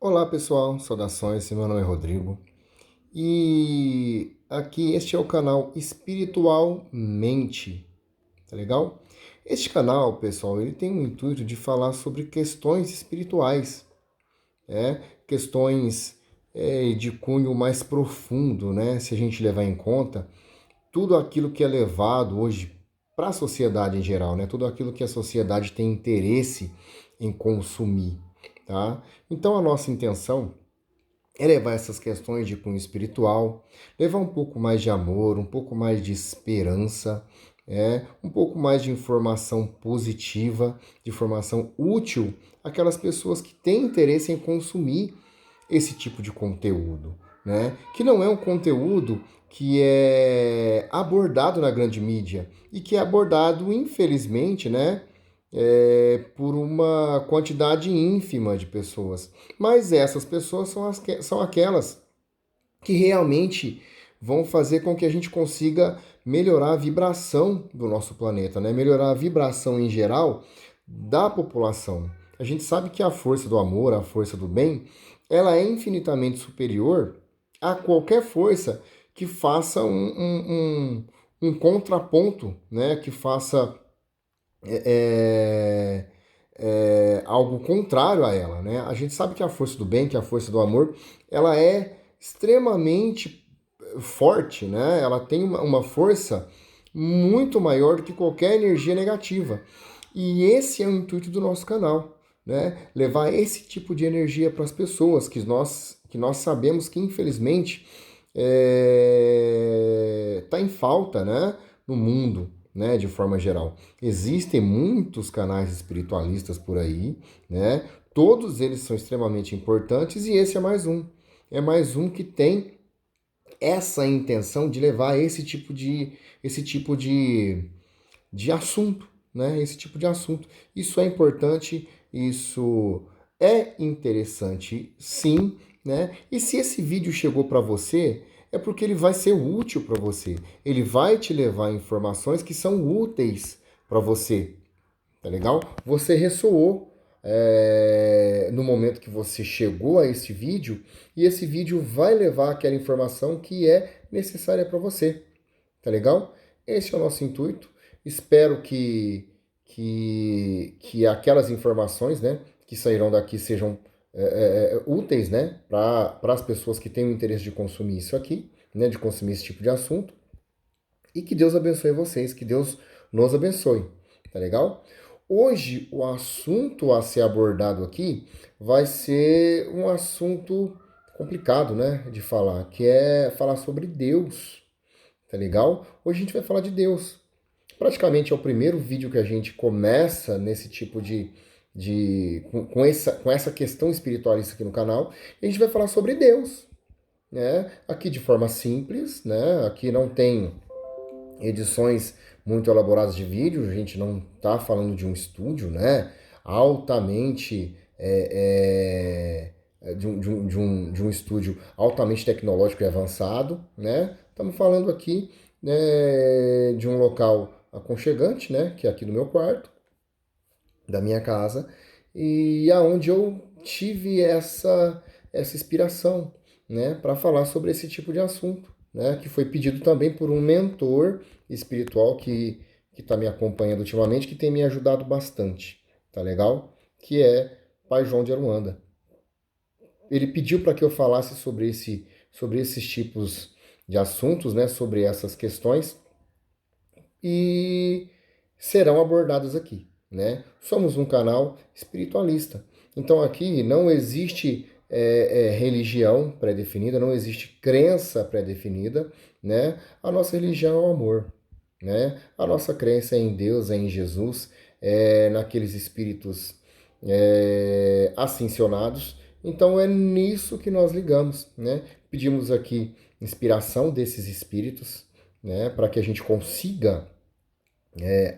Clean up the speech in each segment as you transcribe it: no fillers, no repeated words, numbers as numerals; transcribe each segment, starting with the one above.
Olá pessoal, saudações, meu nome é Rodrigo e aqui este é o canal Espiritualmente, tá legal? Este canal, pessoal, ele tem o intuito de falar sobre questões espirituais, questões de cunho mais profundo, né? Se a gente levar em conta tudo aquilo que é levado hoje para a sociedade em geral, né? Tudo aquilo que a sociedade tem interesse em consumir, tá? Então a nossa intenção é levar essas questões de cunho espiritual, levar um pouco mais de amor, um pouco mais de esperança, um pouco mais de informação positiva, de informação útil àquelas pessoas que têm interesse em consumir esse tipo de conteúdo, né? Que não é um conteúdo que é abordado na grande mídia e que é abordado, infelizmente, né? Por uma quantidade ínfima de pessoas. Mas essas pessoas são aquelas que realmente vão fazer com que a gente consiga melhorar a vibração do nosso planeta, né? Melhorar a vibração em geral da população. A gente sabe que a força do amor, a força do bem, ela é infinitamente superior a qualquer força que faça um contraponto, né? Que faça é, algo contrário a ela, né? A gente sabe que a força do bem, que a força do amor, ela é extremamente forte, né? Ela tem uma força muito maior do que qualquer energia negativa. E esse é o intuito do nosso canal, né? Levar esse tipo de energia para as pessoas que nós sabemos que infelizmente está em falta, né? No mundo, né? De forma geral. Existem muitos canais espiritualistas por aí, né? Todos eles são extremamente importantes e esse é mais um. É mais um que tem essa intenção de levar esse tipo de assunto, né? Esse tipo de assunto. Isso é importante, isso é interessante, sim, né? E se esse vídeo chegou para você, é porque ele vai ser útil para você. Ele vai te levar informações que são úteis para você, tá legal? Você ressoou no momento que você chegou a esse vídeo e esse vídeo vai levar aquela informação que é necessária para você, tá legal? Esse é o nosso intuito. Espero que aquelas informações, né, que sairão daqui sejam úteis, né, para as pessoas que têm o interesse de consumir isso aqui, né, de consumir esse tipo de assunto. E que Deus abençoe vocês, que Deus nos abençoe, tá legal? Hoje, o assunto a ser abordado aqui vai ser um assunto complicado, né, de falar, que é falar sobre Deus, tá legal? Hoje a gente vai falar de Deus. Praticamente é o primeiro vídeo que a gente começa nesse tipo com essa questão espiritualista aqui no canal. E a gente vai falar sobre Deus, né? Aqui de forma simples, né? Aqui não tem edições muito elaboradas de vídeo, a gente não está falando de um estúdio, né? Altamente de um estúdio altamente tecnológico e avançado, né? Estamos falando aqui, né, de um local aconchegante, né? Que é aqui do meu quarto, da minha casa, e aonde eu tive essa inspiração, né, para falar sobre esse tipo de assunto, né, que foi pedido também por um mentor espiritual que está me acompanhando ultimamente, que tem me ajudado bastante, tá legal? Que é Pai João de Aruanda. Ele pediu para que eu falasse sobre esses tipos de assuntos, né, sobre essas questões, e serão abordadas aqui, né? Somos um canal espiritualista, então aqui não existe religião pré-definida, não existe crença pré-definida, né? A nossa religião é o amor, né? A nossa crença é em Deus, é em Jesus, é naqueles espíritos ascensionados. Então é nisso que nós ligamos, né? Pedimos aqui inspiração desses espíritos, né? Para que a gente consiga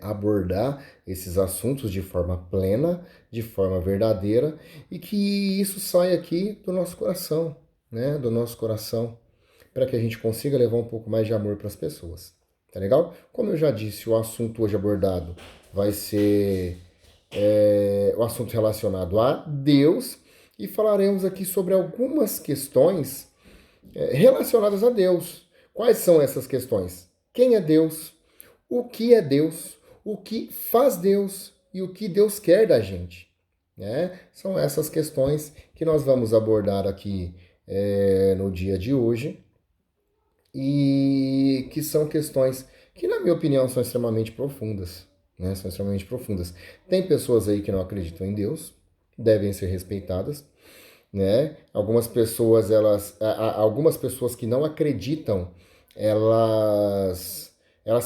abordar esses assuntos de forma plena, de forma verdadeira e que isso saia aqui do nosso coração, né? Do nosso coração, para que a gente consiga levar um pouco mais de amor para as pessoas. Tá legal? Como eu já disse, o assunto hoje abordado vai ser o assunto relacionado a Deus e falaremos aqui sobre algumas questões relacionadas a Deus. Quais são essas questões? Quem é Deus? O que é Deus? O que faz Deus? E o que Deus quer da gente? Né? São essas questões que nós vamos abordar aqui no dia de hoje e que são questões que, na minha opinião, são extremamente profundas. Né? São extremamente profundas. Tem pessoas aí que não acreditam em Deus, devem ser respeitadas, né? Algumas pessoas que não acreditam, elas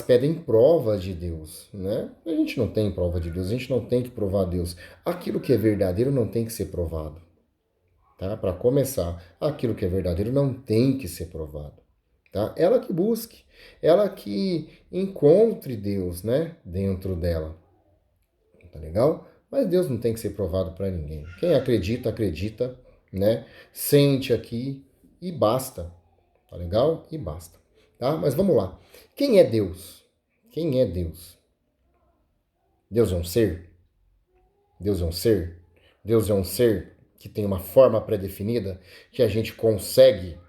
pedem prova de Deus, né? A gente não tem prova de Deus, a gente não tem que provar Deus. Aquilo que é verdadeiro não tem que ser provado, tá? Para começar, aquilo que é verdadeiro não tem que ser provado, tá? Ela que busque, ela que encontre Deus, né? Dentro dela, tá legal? Mas Deus não tem que ser provado para ninguém. Quem acredita, acredita, né? Sente aqui e basta, tá legal? E basta, tá? Mas vamos lá. Quem é Deus? Quem é Deus? Deus é um ser? Deus é um ser? Deus é um ser que tem uma forma pré-definida que a gente consegue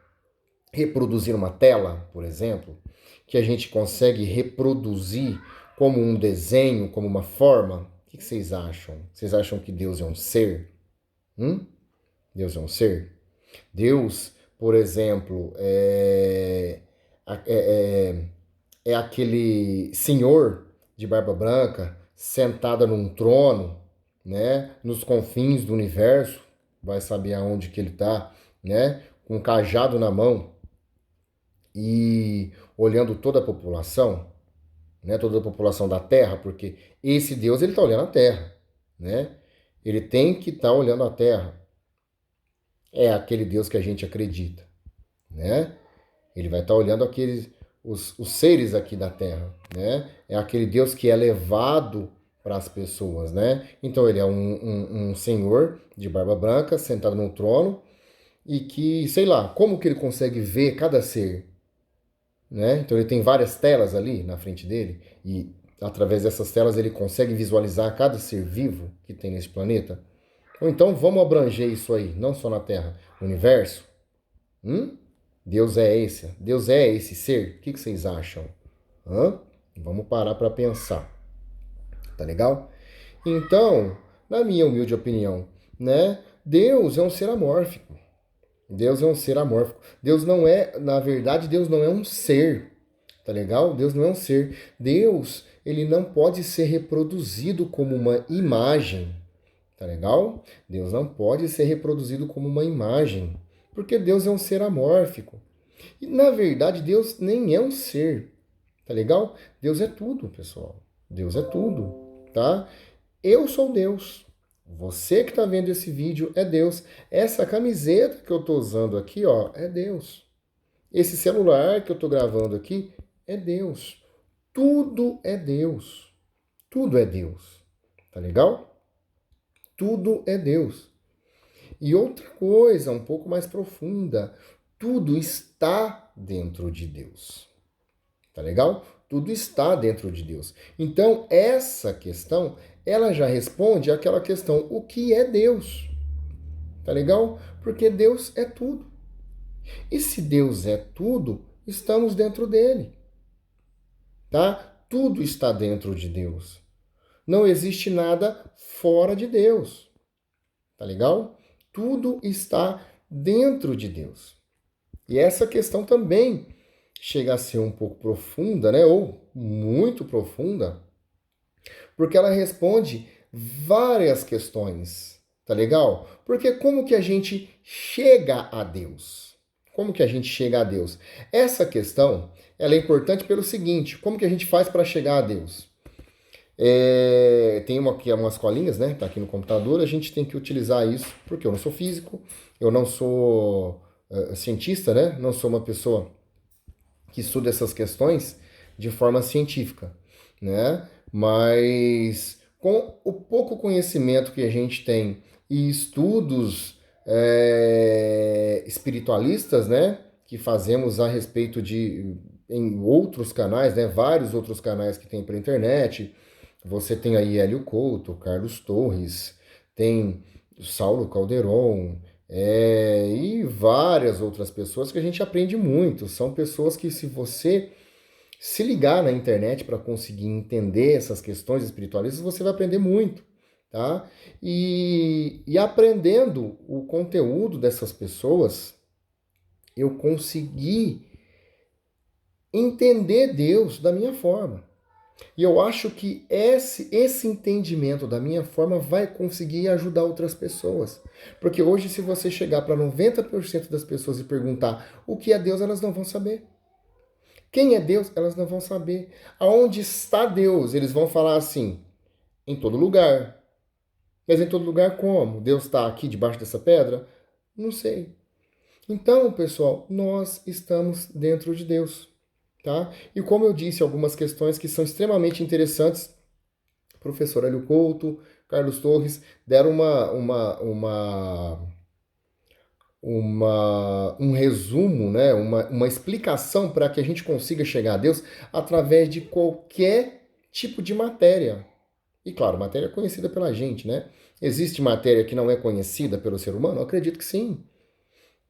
reproduzir uma tela, por exemplo, que a gente consegue reproduzir como um desenho, como uma forma. O que vocês acham? Vocês acham que Deus é um ser? Deus é um ser? Deus, por exemplo, é aquele senhor de barba branca sentado num trono, né, nos confins do universo, vai saber aonde que ele está, né, com um cajado na mão e olhando toda a população, né, toda a população da Terra, porque esse Deus ele está olhando a Terra, né? Ele tem que estar olhando a Terra. É aquele Deus que a gente acredita, né? Ele vai estar olhando os seres aqui da Terra, né? É aquele Deus que é levado para as pessoas, né? Então ele é um senhor de barba branca sentado num trono e que, sei lá, como que ele consegue ver cada ser, né? Então ele tem várias telas ali na frente dele e através dessas telas ele consegue visualizar cada ser vivo que tem nesse planeta. Ou então vamos abranger isso aí, não só na Terra, no universo. Hum? Deus é esse ser? O que vocês acham? Hã? Vamos parar para pensar, tá legal? Então, na minha humilde opinião, né? Deus é um ser amórfico. Deus é um ser amórfico. Deus não é, na verdade, Deus não é um ser, tá legal? Deus não é um ser. Deus, ele não pode ser reproduzido como uma imagem, tá legal? Deus não pode ser reproduzido como uma imagem, porque Deus é um ser amórfico. E na verdade, Deus nem é um ser, tá legal? Deus é tudo, pessoal. Deus é tudo, tá? Eu sou Deus. Você que está vendo esse vídeo é Deus. Essa camiseta que eu estou usando aqui, ó, é Deus. Esse celular que eu estou gravando aqui é Deus. Tudo é Deus. Tudo é Deus. Tá legal? Tudo é Deus. E outra coisa, um pouco mais profunda, tudo está dentro de Deus. Tá legal? Tudo está dentro de Deus. Então, essa questão, ela já responde àquela questão, o que é Deus? Tá legal? Porque Deus é tudo. E se Deus é tudo, estamos dentro dele. Tá? Tudo está dentro de Deus. Não existe nada fora de Deus. Tá legal? Tudo está dentro de Deus. E essa questão também chega a ser um pouco profunda, né? Ou muito profunda, porque ela responde várias questões, tá legal? Porque como que a gente chega a Deus? Como que a gente chega a Deus? Essa questão, ela é importante pelo seguinte, como que a gente faz para chegar a Deus? Tem aqui umas colinhas, né? Tá aqui no computador, a gente tem que utilizar isso, porque eu não sou físico, eu não sou cientista, né? Não sou uma pessoa que estuda essas questões de forma científica, né? Mas com o pouco conhecimento que a gente tem e estudos espiritualistas, né? Que fazemos a respeito de em outros canais, né? Vários outros canais que tem pela internet. Você tem aí Hélio Couto, Carlos Torres, tem Saulo Calderon, e várias outras pessoas que a gente aprende muito. São pessoas que, se você se ligar na internet para conseguir entender essas questões espiritualistas, você vai aprender muito, tá? E aprendendo o conteúdo dessas pessoas, eu consegui entender Deus da minha forma. E eu acho que esse entendimento da minha forma vai conseguir ajudar outras pessoas. Porque hoje, se você chegar para 90% das pessoas e perguntar o que é Deus, elas não vão saber. Quem é Deus, elas não vão saber. Aonde está Deus? Eles vão falar assim, em todo lugar. Mas em todo lugar como? Deus está aqui debaixo dessa pedra? Não sei. Então, pessoal, nós estamos dentro de Deus. Tá? E como eu disse, algumas questões que são extremamente interessantes, professor Hélio Couto, Carlos Torres, deram um resumo, né? uma explicação para que a gente consiga chegar a Deus através de qualquer tipo de matéria. E claro, matéria conhecida pela gente, né? Existe matéria que não é conhecida pelo ser humano? Eu acredito que sim.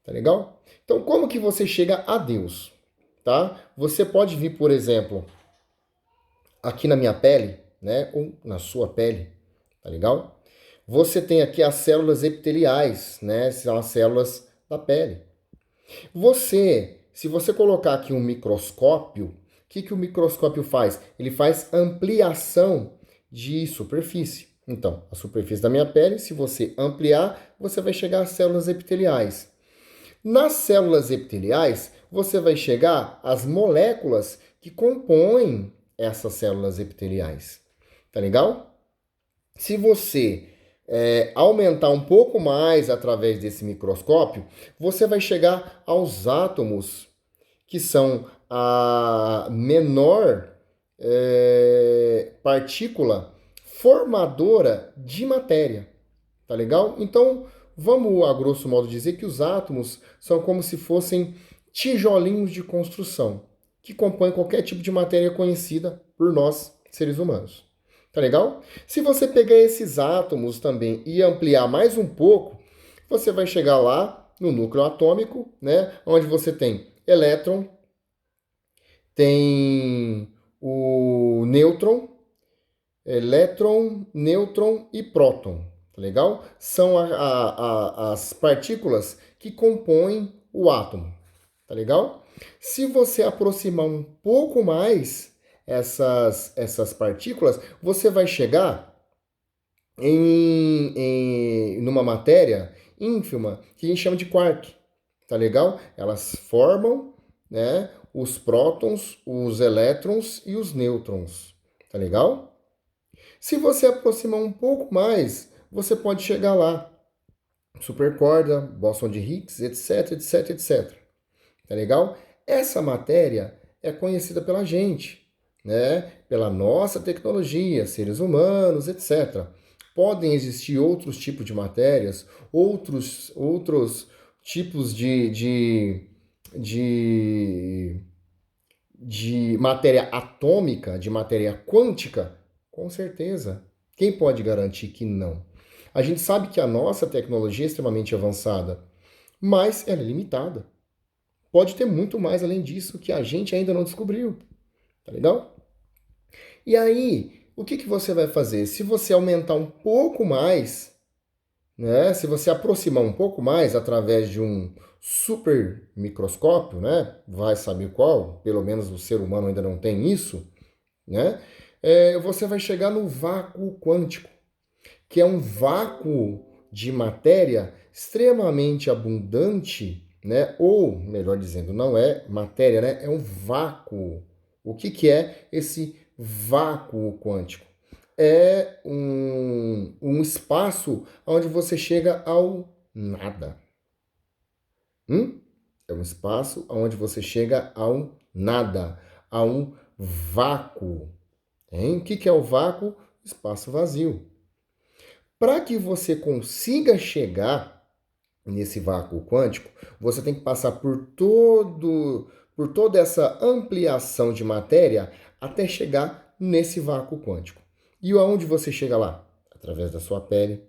Tá legal? Então, como que você chega a Deus? Tá? Você pode vir, por exemplo, aqui na minha pele, né? Ou na sua pele, tá legal? Você tem aqui as células epiteliais, né? São as células da pele. Se você colocar aqui um microscópio, o que o microscópio faz? Ele faz ampliação de superfície. Então, a superfície da minha pele, se você ampliar, você vai chegar às células epiteliais. Nas células epiteliais, você vai chegar às moléculas que compõem essas células epiteliais. Tá legal? Se você aumentar um pouco mais através desse microscópio, você vai chegar aos átomos, que são a menor partícula formadora de matéria. Tá legal? Então, vamos, a grosso modo, dizer que os átomos são como se fossem tijolinhos de construção, que compõem qualquer tipo de matéria conhecida por nós, seres humanos. Tá legal? Se você pegar esses átomos também e ampliar mais um pouco, você vai chegar lá no núcleo atômico, né? Onde você tem elétron, tem o nêutron e próton. Tá legal? São as partículas que compõem o átomo. Tá legal? Se você aproximar um pouco mais essas partículas, você vai chegar numa matéria ínfima que a gente chama de quark. Tá legal? Elas formam, né, os prótons, os elétrons e os nêutrons. Tá legal? Se você aproximar um pouco mais, você pode chegar lá. Supercorda, bóson de Higgs, etc, etc, etc. Tá legal? Essa matéria é conhecida pela gente, né? Pela nossa tecnologia, seres humanos, etc. Podem existir outros tipos de matérias, outros tipos de matéria atômica, de matéria quântica? Com certeza. Quem pode garantir que não? A gente sabe que a nossa tecnologia é extremamente avançada, mas ela é limitada. Pode ter muito mais além disso que a gente ainda não descobriu. Tá legal? E aí, o que você vai fazer? Se você aumentar um pouco mais, né? Se você aproximar um pouco mais através de um super microscópio, né? Vai saber qual, pelo menos o ser humano ainda não tem isso, né? Você vai chegar no vácuo quântico, que é um vácuo de matéria extremamente abundante, né? Ou, melhor dizendo, não é matéria, né? É um vácuo. O que é esse vácuo quântico? É um espaço onde você chega ao nada. É um espaço onde você chega ao nada, a um vácuo. Hein? O que é o vácuo? Espaço vazio. Para que você consiga chegar nesse vácuo quântico, você tem que passar por toda essa ampliação de matéria até chegar nesse vácuo quântico. E aonde você chega lá? Através da sua pele,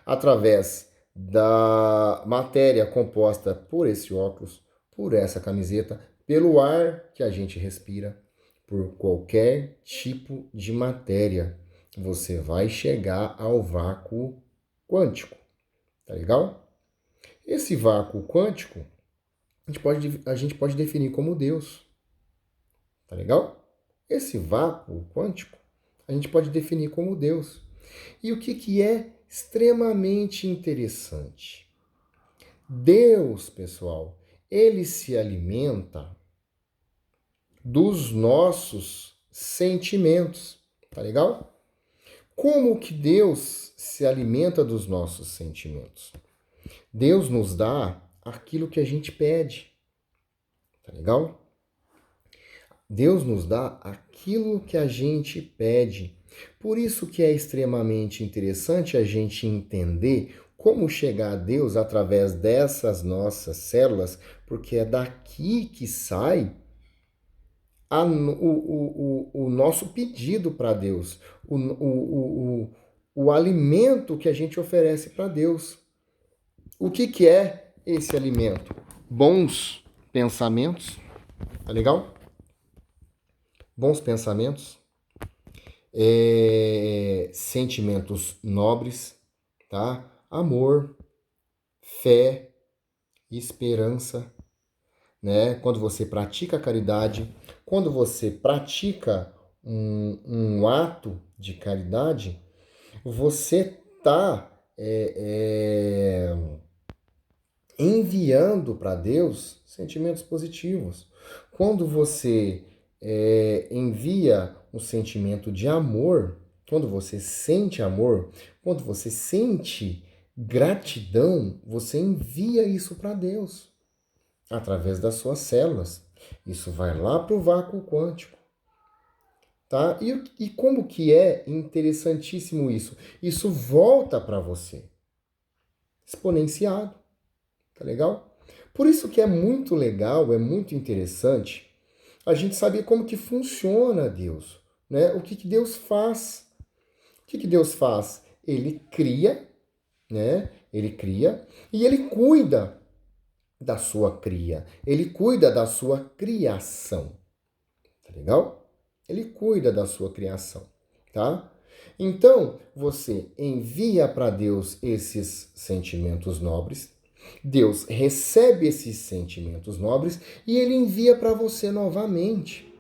através da matéria composta por esse óculos, por essa camiseta, pelo ar que a gente respira, por qualquer tipo de matéria, você vai chegar ao vácuo quântico. Tá legal? Esse vácuo quântico a gente pode definir como Deus. Tá legal? Esse vácuo quântico a gente pode definir como Deus. E o que é extremamente interessante? Deus, pessoal, ele se alimenta dos nossos sentimentos. Tá legal? Como que Deus se alimenta dos nossos sentimentos? Deus nos dá aquilo que a gente pede. Tá legal? Deus nos dá aquilo que a gente pede. Por isso que é extremamente interessante a gente entender como chegar a Deus através dessas nossas células, porque é daqui que sai o nosso pedido para Deus, o alimento que a gente oferece para Deus. O que é esse alimento? Bons pensamentos, tá legal? Bons pensamentos, sentimentos nobres, tá? Amor, fé, esperança, né? Quando você pratica a caridade, quando você pratica um ato de caridade, você está enviando para Deus sentimentos positivos. Quando você envia um sentimento de amor, quando você sente amor, quando você sente gratidão, você envia isso para Deus através das suas células. Isso vai lá para o vácuo quântico. Tá? E como que é interessantíssimo isso? Isso volta para você, exponenciado. Tá legal? Por isso que é muito legal, é muito interessante a gente saber como que funciona Deus, né? O que Deus faz. O que Deus faz? Ele cria, né? Ele cria e ele cuida da sua cria. Ele cuida da sua criação. Tá legal? Ele cuida da sua criação, tá? Então, você envia para Deus esses sentimentos nobres, Deus recebe esses sentimentos nobres e ele envia para você novamente,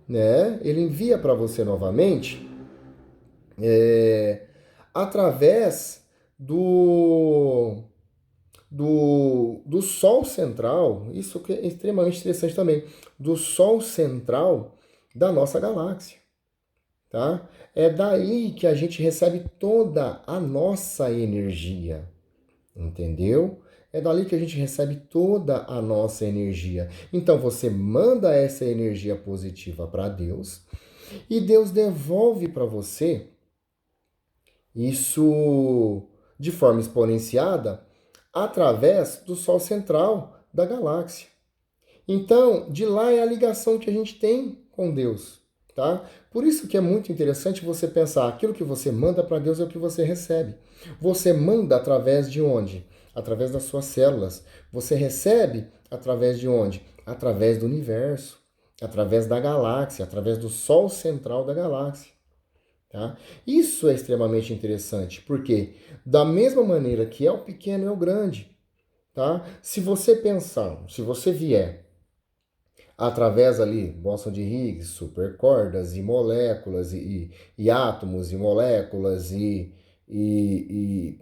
né? Ele envia para você novamente através do Sol central, isso que é extremamente interessante também, do Sol central da nossa galáxia, tá? É daí que a gente recebe toda a nossa energia, entendeu? É dali que a gente recebe toda a nossa energia. Então você manda essa energia positiva para Deus e Deus devolve para você isso de forma exponenciada através do Sol central da galáxia. Então, de lá é a ligação que a gente tem com Deus, tá? Por isso que é muito interessante você pensar, aquilo que você manda para Deus é o que você recebe. Você manda através de onde? Através das suas células. Você recebe através de onde? Através do universo, através da galáxia, através do Sol central da galáxia. Tá? Isso é extremamente interessante, porque da mesma maneira que é o pequeno é o grande, tá? Se você pensar, se você vier através ali, Bóson de Higgs, supercordas e moléculas e átomos e moléculas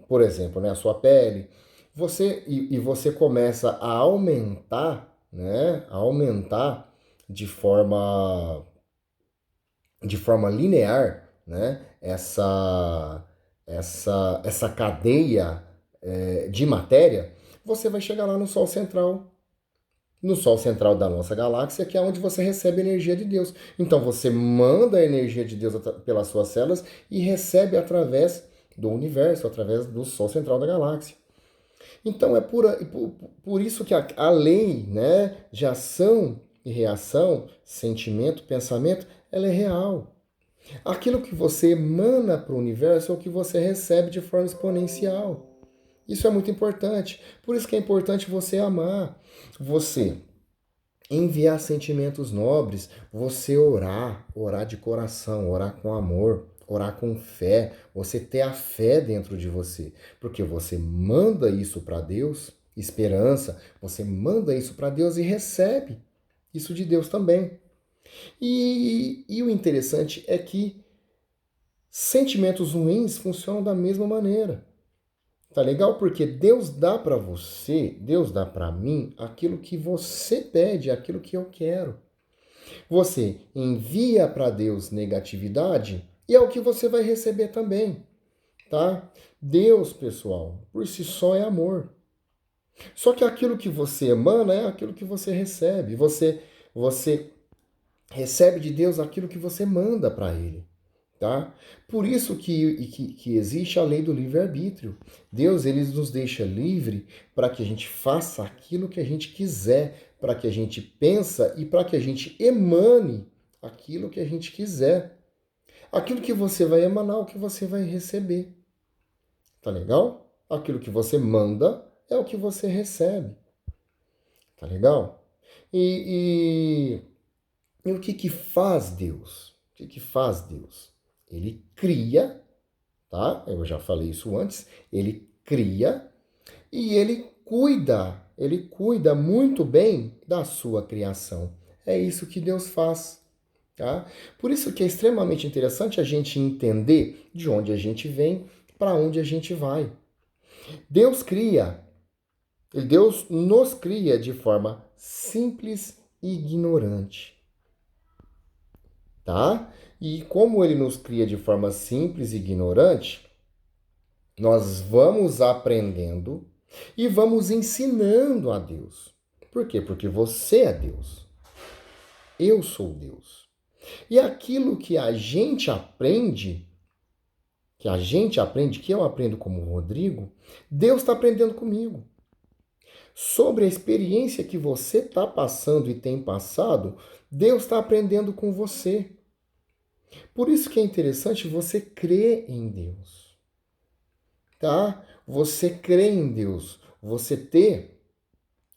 por exemplo, né, a sua pele, você começa a aumentar, né, a aumentar de forma linear, né, essa cadeia de matéria, você vai chegar lá no Sol central da nossa galáxia, que é onde você recebe a energia de Deus. Então você manda a energia de Deus pelas suas células e recebe através do universo, através do Sol central da galáxia. Então é por isso que a lei, né, de ação e reação, sentimento, pensamento, ela é real. Aquilo que você emana para o universo é o que você recebe de forma exponencial. Isso é muito importante. Por isso que é importante você amar, você enviar sentimentos nobres, você orar de coração, orar com amor, orar com fé, você ter a fé dentro de você, porque você manda isso para Deus, esperança, você manda isso para Deus e recebe isso de Deus também. E o interessante é que sentimentos ruins funcionam da mesma maneira. Tá legal? Porque Deus dá para você, Deus dá para mim aquilo que você pede, aquilo que eu quero. Você envia para Deus negatividade e é o que você vai receber também, tá? Deus, pessoal, por si só é amor. Só que aquilo que você emana é aquilo que você recebe. Você recebe de Deus aquilo que você manda para Ele. Tá? Por isso que existe a lei do livre-arbítrio. Deus ele nos deixa livre para que a gente faça aquilo que a gente quiser, para que a gente pensa e para que a gente emane aquilo que a gente quiser. Aquilo que você vai emanar, o que você vai receber. Tá legal? Aquilo que você manda é o que você recebe. Tá legal? E, e o que faz Deus? O que faz Deus? Ele cria, tá? Eu já falei isso antes. Ele cria e ele cuida muito bem da sua criação. É isso que Deus faz, tá? Por isso que é extremamente interessante a gente entender de onde a gente vem, para onde a gente vai. Deus cria, Deus nos cria de forma simples e ignorante, tá? E como ele nos cria de forma simples e ignorante, nós vamos aprendendo e vamos ensinando a Deus. Por quê? Porque você é Deus. Eu sou Deus. E aquilo que eu aprendo como Rodrigo, Deus está aprendendo comigo. Sobre a experiência que você está passando e tem passado, Deus está aprendendo com você. Por isso que é interessante você crer em Deus, tá? Você crer em Deus, você ter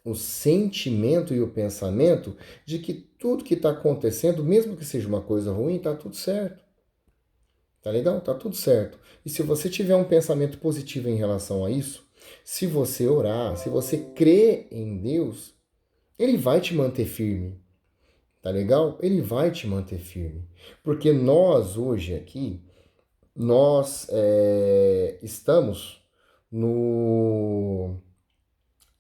o sentimento e o pensamento de que tudo que está acontecendo, mesmo que seja uma coisa ruim, está tudo certo. Tá legal? Tá tudo certo. E se você tiver um pensamento positivo em relação a isso, se você orar, se você crer em Deus, Ele vai te manter firme. Tá legal? Ele vai te manter firme. Porque nós hoje aqui, nós estamos no,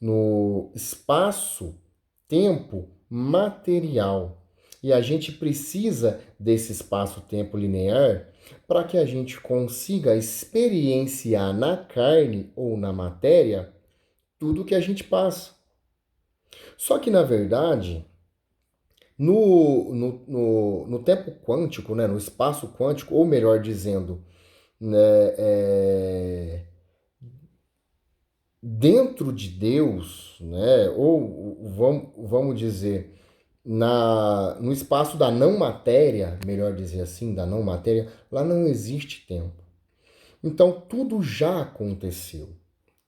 no espaço-tempo material. E a gente precisa desse espaço-tempo linear para que a gente consiga experienciar na carne ou na matéria tudo que a gente passa. Só que, na verdade, no tempo quântico, né, no espaço quântico, ou melhor dizendo, né, dentro de Deus, né, ou vamos dizer, no espaço da não matéria, melhor dizer assim, da não matéria, lá não existe tempo. Então tudo já aconteceu,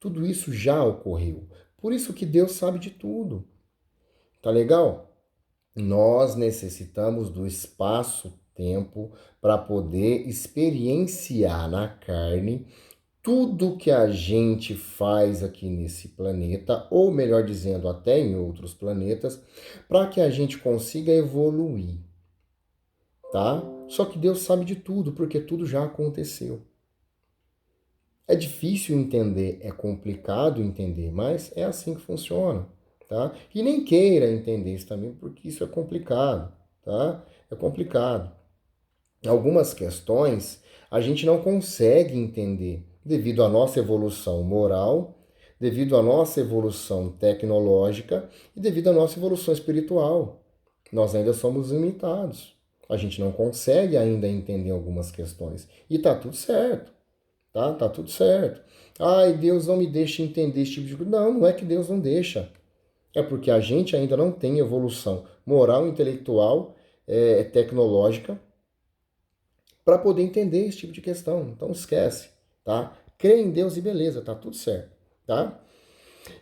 tudo isso já ocorreu. Por isso que Deus sabe de tudo. Tá legal? Nós necessitamos do espaço-tempo para poder experienciar na carne tudo que a gente faz aqui nesse planeta, ou melhor dizendo, até em outros planetas, para que a gente consiga evoluir, tá? Só que Deus sabe de tudo, porque tudo já aconteceu. É difícil entender, é complicado entender, mas é assim que funciona, tá? E nem queira entender isso também, porque isso é complicado, tá? É complicado. Algumas questões a gente não consegue entender devido à nossa evolução moral, devido à nossa evolução tecnológica e devido à nossa evolução espiritual. Nós ainda somos limitados. A gente não consegue ainda entender algumas questões. E tá tudo certo, tá? Tá tudo certo. Ai, Deus não me deixa entender esse tipo de coisa. Não, não é que Deus não deixa. É porque a gente ainda não tem evolução moral, intelectual, tecnológica para poder entender esse tipo de questão. Então esquece, tá? Crê em Deus e beleza, tá tudo certo, tá?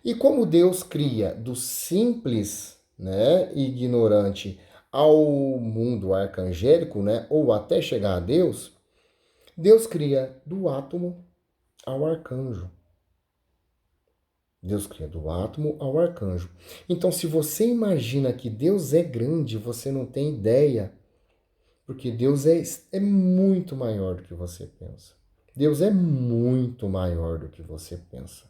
E como Deus cria do simples, né, ignorante ao mundo arcangélico, né, ou até chegar a Deus, Deus cria do átomo ao arcanjo. Deus cria do átomo ao arcanjo. Então, se você imagina que Deus é grande, você não tem ideia, porque Deus é muito maior do que você pensa. Deus é muito maior do que você pensa.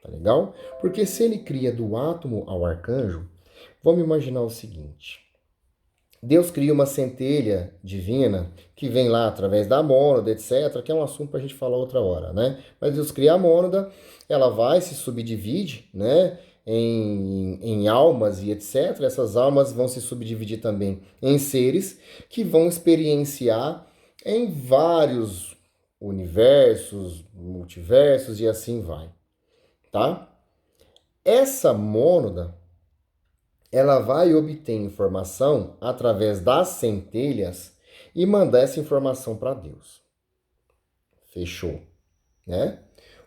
Tá legal? Porque se ele cria do átomo ao arcanjo, vamos imaginar o seguinte. Deus cria uma centelha divina que vem lá através da mônada, etc., que é um assunto para a gente falar outra hora, né? Mas Deus cria a mônada, ela vai, se subdivide, né? Em almas e etc. Essas almas vão se subdividir também em seres que vão experienciar em vários universos, multiversos e assim vai, tá? Essa mônada ela vai obter informação através das centelhas e mandar essa informação para Deus. Fechou, né?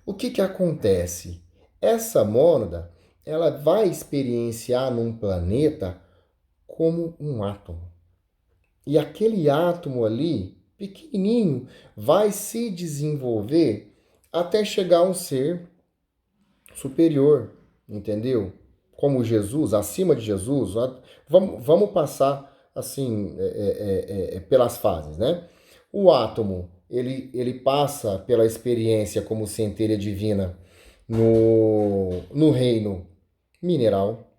O que que acontece? Essa mônada, ela vai experienciar num planeta como um átomo. E aquele átomo ali, pequenininho, vai se desenvolver até chegar a um ser superior, entendeu? Como Jesus, acima de Jesus, vamos passar assim pelas fases, né? O átomo, ele passa pela experiência como centelha divina no reino mineral.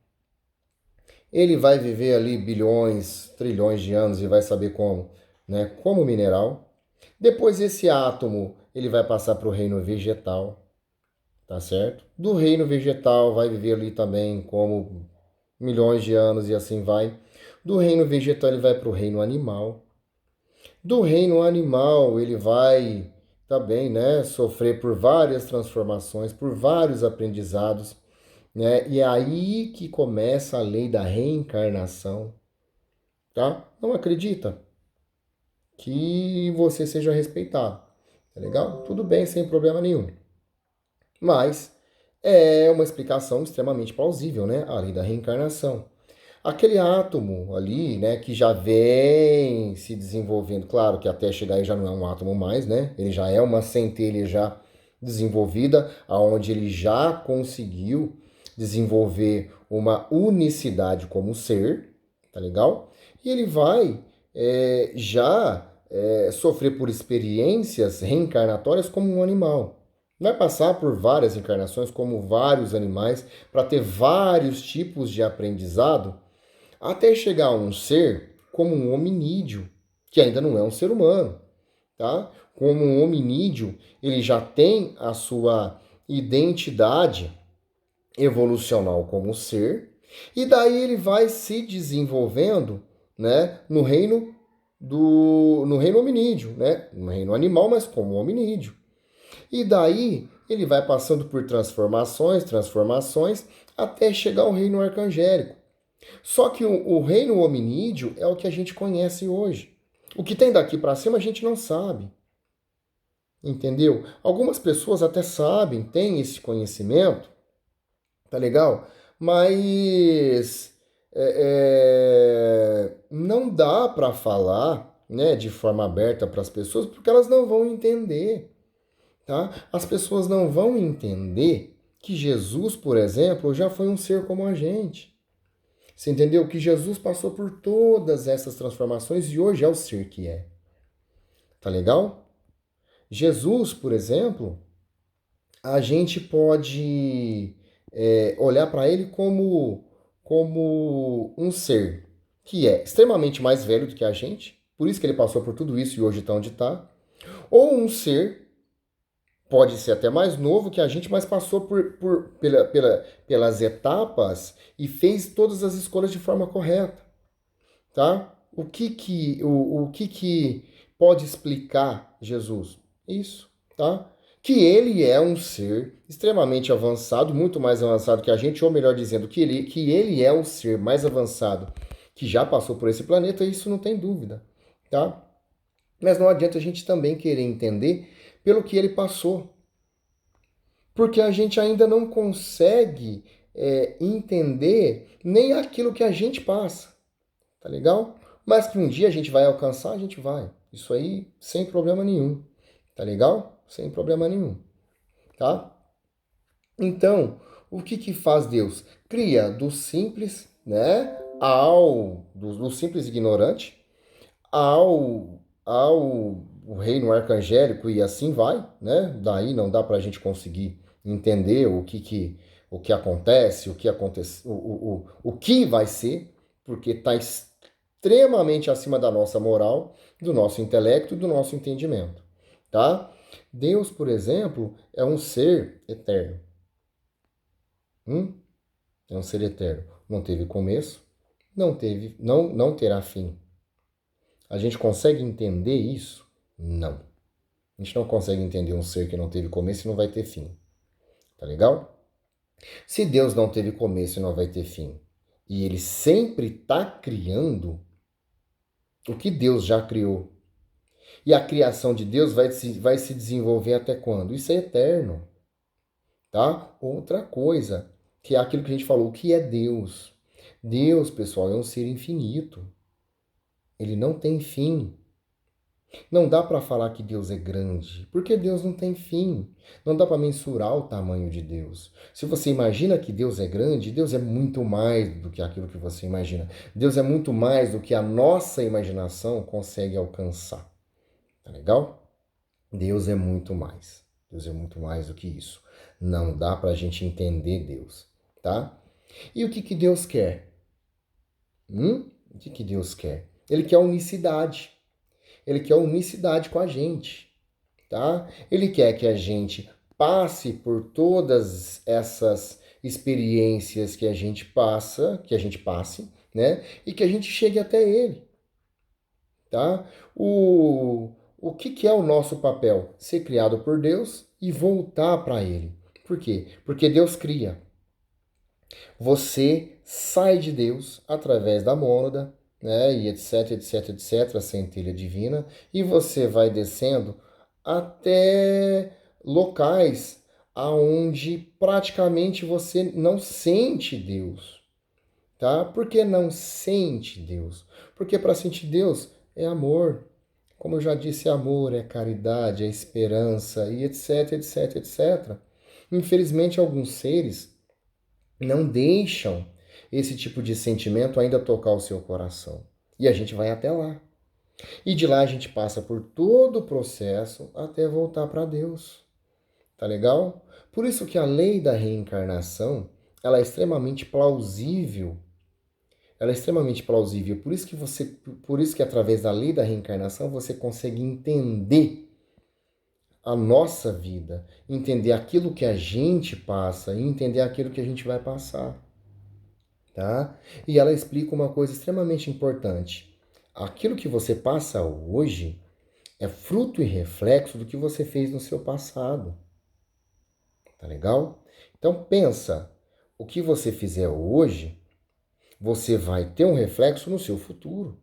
Ele vai viver ali bilhões, trilhões de anos e vai saber como, né? Como mineral. Depois esse átomo, ele vai passar para o reino vegetal. Tá certo? Do reino vegetal vai viver ali também como milhões de anos e assim vai. Do reino vegetal ele vai para o reino animal. Do reino animal ele vai também, né, sofrer por várias transformações, por vários aprendizados, né? E é aí que começa a lei da reencarnação, tá? Não acredita que você seja respeitado, tá legal? Tudo bem, sem problema nenhum. Mas é uma explicação extremamente plausível, né? A lei da reencarnação. Aquele átomo ali, né, que já vem se desenvolvendo, claro que até chegar aí já não é um átomo mais, né? Ele já é uma centelha já desenvolvida, aonde ele já conseguiu desenvolver uma unicidade como ser, tá legal? E ele vai sofrer por experiências reencarnatórias como um animal. Vai passar por várias encarnações, como vários animais, para ter vários tipos de aprendizado, até chegar a um ser como um hominídeo, que ainda não é um ser humano, tá? Como um hominídeo, ele já tem a sua identidade evolucional como ser, e daí ele vai se desenvolvendo, né, no reino hominídeo, né? No reino animal, mas como hominídeo. E daí ele vai passando por transformações, até chegar ao reino arcangélico. Só que o reino hominídeo é o que a gente conhece hoje. O que tem daqui para cima a gente não sabe. Entendeu? Algumas pessoas até sabem, têm esse conhecimento, tá legal? Mas não dá para falar, né, de forma aberta para as pessoas porque elas não vão entender. Tá? As pessoas não vão entender que Jesus, por exemplo, já foi um ser como a gente. Você entendeu? Que Jesus passou por todas essas transformações e hoje é o ser que é. Tá legal? Jesus, por exemplo, a gente pode olhar para ele como um ser que é extremamente mais velho do que a gente, por isso que ele passou por tudo isso e hoje está onde está, ou um ser pode ser até mais novo que a gente, mas passou pelas etapas e fez todas as escolhas de forma correta, tá? O que que pode explicar Jesus? Isso, tá? Que ele é um ser extremamente avançado, muito mais avançado que a gente, ou melhor dizendo, que ele é o ser mais avançado que já passou por esse planeta, isso não tem dúvida, tá? Mas não adianta a gente também querer entender pelo que ele passou. Porque a gente ainda não consegue entender nem aquilo que a gente passa, tá legal? Mas que um dia a gente vai alcançar, a gente vai. Isso aí sem problema nenhum, tá legal? Sem problema nenhum, tá? Então, o que que faz Deus? Cria do simples, né, do simples ignorante, ao o reino arcangélico e assim vai, né? Daí não dá para a gente conseguir entender o que acontece, o que vai ser, porque está extremamente acima da nossa moral, do nosso intelecto e do nosso entendimento, tá? Deus, por exemplo, é um ser eterno. É um ser eterno. Não teve começo, não terá fim. A gente consegue entender isso? Não. A gente não consegue entender um ser que não teve começo e não vai ter fim. Tá legal? Se Deus não teve começo e não vai ter fim, e ele sempre está criando o que Deus já criou, e a criação de Deus vai se desenvolver até quando? Isso é eterno. Tá? Outra coisa, que é aquilo que a gente falou, o que é Deus? Deus, pessoal, é um ser infinito. Ele não tem fim. Não dá para falar que Deus é grande, porque Deus não tem fim. Não dá para mensurar o tamanho de Deus. Se você imagina que Deus é grande, Deus é muito mais do que aquilo que você imagina. Deus é muito mais do que a nossa imaginação consegue alcançar. Tá legal? Deus é muito mais. Deus é muito mais do que isso. Não dá para a gente entender Deus, tá? E o que que Deus quer? O que que Deus quer? Ele quer unicidade. Ele quer unicidade com a gente, tá? Ele quer que a gente passe por todas essas experiências que a gente passa, que a gente passe, né? E que a gente chegue até ele, tá? O que é o nosso papel? Ser criado por Deus e voltar para ele. Por quê? Porque Deus cria. Você sai de Deus através da mônada, né, e etc, etc, etc, a centelha divina, e você vai descendo até locais aonde praticamente você não sente Deus, tá? Por que não sente Deus? Porque para sentir Deus é amor. Como eu já disse, é amor, é caridade, é esperança e etc, etc, etc. Infelizmente, alguns seres não deixam esse tipo de sentimento ainda tocar o seu coração. E a gente vai até lá. E de lá a gente passa por todo o processo até voltar para Deus. Tá legal? Por isso que a lei da reencarnação, ela é extremamente plausível. Ela é extremamente plausível. Por isso que através da lei da reencarnação você consegue entender a nossa vida, entender aquilo que a gente passa e entender aquilo que a gente vai passar. Tá? E ela explica uma coisa extremamente importante. Aquilo que você passa hoje é fruto e reflexo do que você fez no seu passado. Tá legal? Então pensa, o que você fizer hoje, você vai ter um reflexo no seu futuro.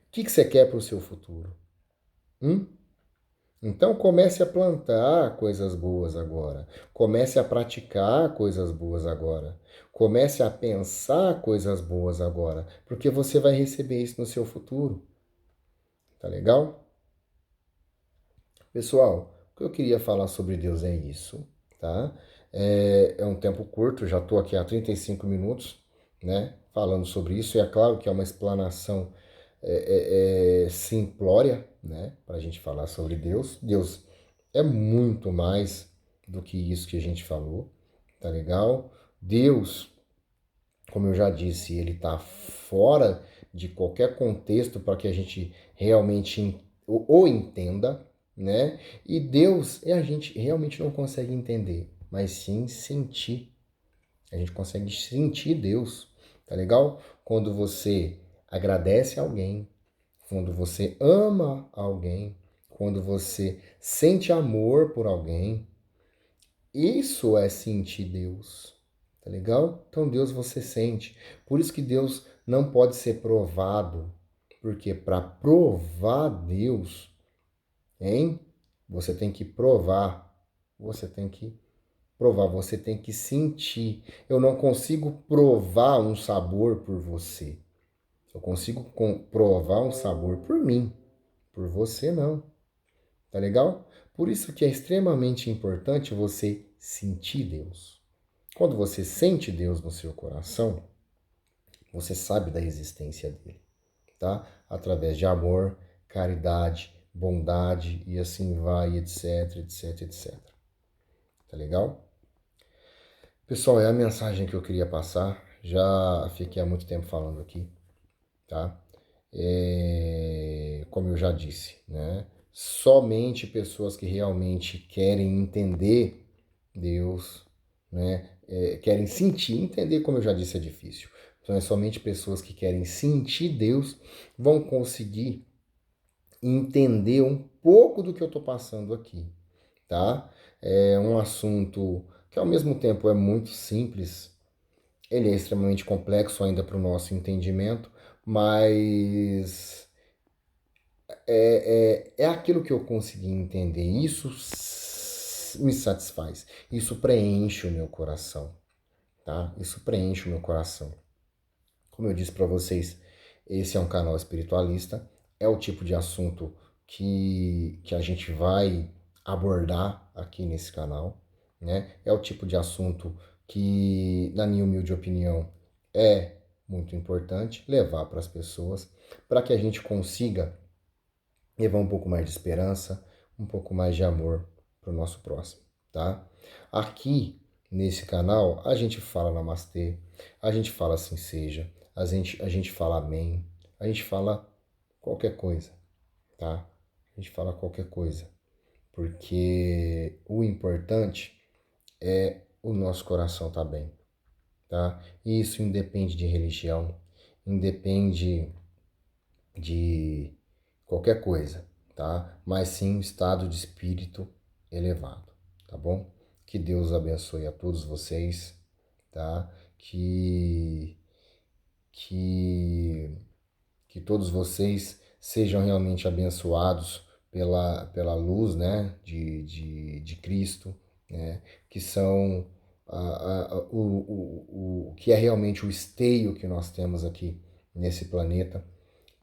O que você quer para o seu futuro? Hum? Então comece a plantar coisas boas agora. Comece a praticar coisas boas agora. Comece a pensar coisas boas agora, porque você vai receber isso no seu futuro. Tá legal? Pessoal, o que eu queria falar sobre Deus é isso, tá? É um tempo curto, já estou aqui há 35 minutos, né? Falando sobre isso, e é claro que é uma explanação simplória, né? Para a gente falar sobre Deus. Deus é muito mais do que isso que a gente falou, tá legal? Deus, como eu já disse, ele está fora de qualquer contexto para que a gente realmente o entenda, né? E Deus a gente realmente não consegue entender, mas sim sentir. A gente consegue sentir Deus, tá legal? Quando você agradece a alguém, quando você ama alguém, quando você sente amor por alguém, isso é sentir Deus, tá legal? Então Deus você sente. Por isso que Deus não pode ser provado, porque para provar Deus, hein? Você tem que provar, você tem que Provar, você tem que sentir. Eu não consigo provar um sabor por você. Eu consigo provar um sabor por mim, por você não. Tá legal? Por isso que é extremamente importante você sentir Deus. Quando você sente Deus no seu coração, você sabe da existência dele, tá? Através de amor, caridade, bondade e assim vai, etc, etc, etc. Tá legal? Pessoal, é a mensagem que eu queria passar. Já fiquei há muito tempo falando aqui, tá? Como eu já disse, né? Somente pessoas que realmente querem entender Deus, né? Querem sentir, entender, como eu já disse, é difícil. Então é somente pessoas que querem sentir Deus vão conseguir entender um pouco do que eu estou passando aqui, tá? É um assunto que ao mesmo tempo é muito simples, ele é extremamente complexo ainda para o nosso entendimento, mas é aquilo que eu consegui entender. Isso me satisfaz. Isso preenche o meu coração, tá? Isso preenche o meu coração. Como eu disse para vocês, esse é um canal espiritualista. É o tipo de assunto que a gente vai abordar aqui nesse canal, né? É o tipo de assunto que, na minha humilde opinião, é muito importante levar para as pessoas, para que a gente consiga levar um pouco mais de esperança, um pouco mais de amor para o nosso próximo, tá? Aqui nesse canal a gente fala namastê, a gente fala assim seja, a gente fala amém, a gente fala qualquer coisa, tá? A gente fala qualquer coisa, porque o importante é o nosso coração tá bem, tá? E isso independe de religião, independe de qualquer coisa, tá? Mas sim um estado de espírito elevado, tá bom? Que Deus abençoe a todos vocês, tá? Que, que todos vocês sejam realmente abençoados pela luz, né? De Cristo, né? Que são o que é realmente o esteio que nós temos aqui nesse planeta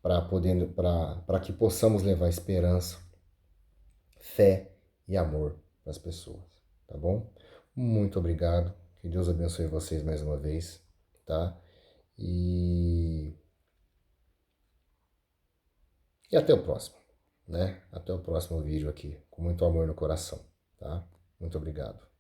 para que possamos levar esperança, fé e amor para as pessoas, tá bom? Muito obrigado. Que Deus abençoe vocês mais uma vez, tá? E, e até o próximo, né? Até o próximo vídeo aqui, com muito amor no coração, tá? Muito obrigado.